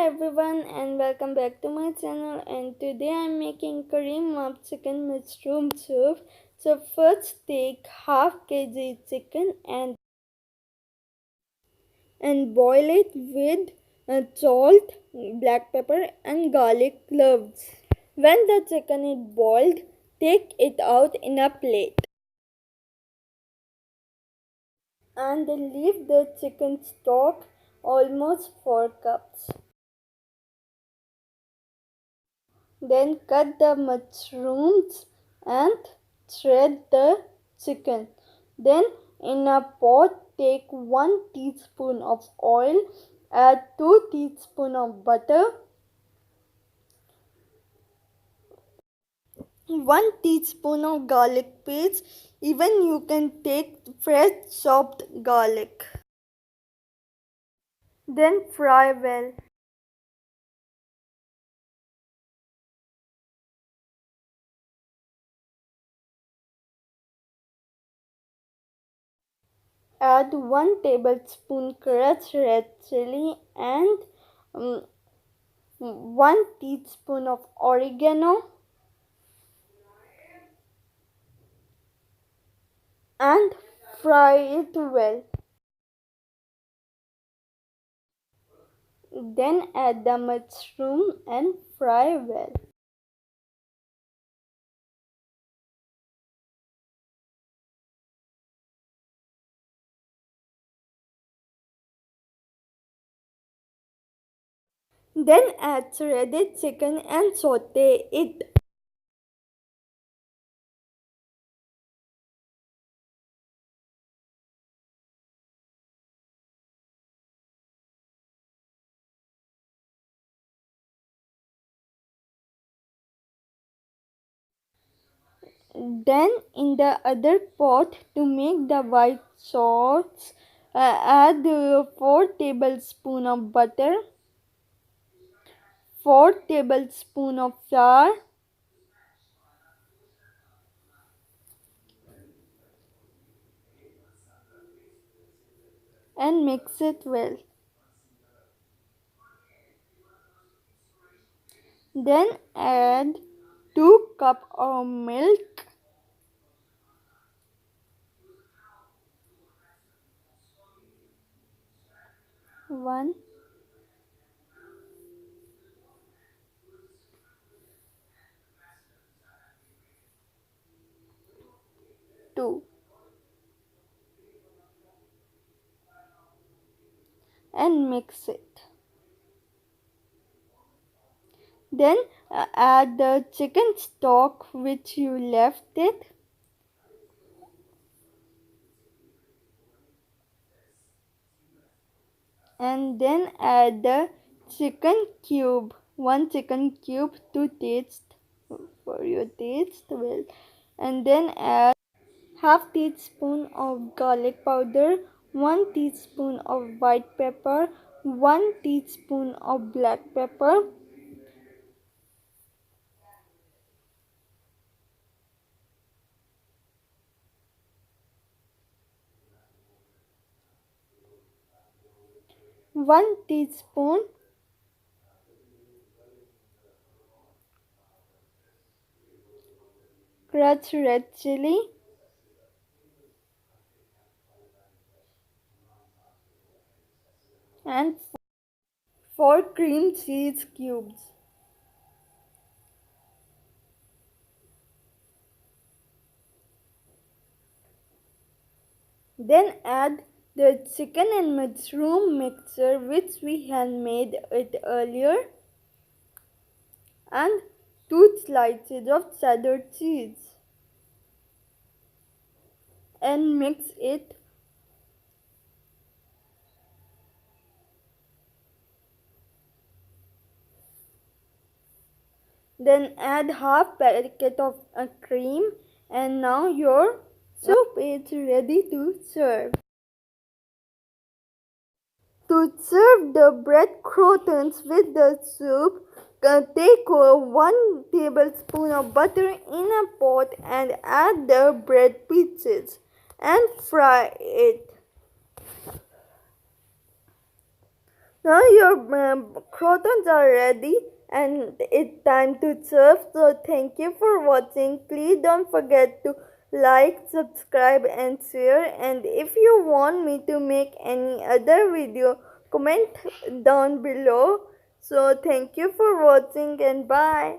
everyone and welcome back to my channel, and today I'm making cream of chicken mushroom soup. So first take half kg chicken and boil it with salt, black pepper and garlic cloves. When the chicken is boiled, take it out in a plate and leave the chicken stock almost 4 cups. Then cut the mushrooms and shred the chicken. Then in a pot take 1 teaspoon of oil, add 2 teaspoons of butter, 1 teaspoon of garlic paste, even you can take fresh chopped garlic. Then fry well. Add 1 tablespoon crushed red chili and 1 teaspoon of oregano and fry it well. Then add the mushroom and fry well. Then add shredded chicken and saute it. Then in the other pot to make the white sauce, add 4 tablespoons of butter, 4 tablespoons of flour, and mix it well. Then add 2 cups of milk, 1, 2, and mix it. Then add the chicken stock which you left it, and then add the chicken cube, 1 chicken cube to taste for your taste well, and then add half teaspoon of garlic powder, 1 teaspoon of white pepper, 1 teaspoon of black pepper, one teaspoon crushed red chili, and 4 cream cheese cubes. Then add the chicken and mushroom mixture which we had made it earlier, and 2 slices of cheddar cheese, and mix it. Then add half packet of cream, and now your soup is ready to serve. To serve the bread croutons with the soup, take 1 tablespoon of butter in a pot and add the bread pieces and fry it. Now your croutons are ready and it's time to serve. So thank you for watching. Please don't forget to like, subscribe and share. And if you want me to make any other video, comment down below. So thank you for watching and bye.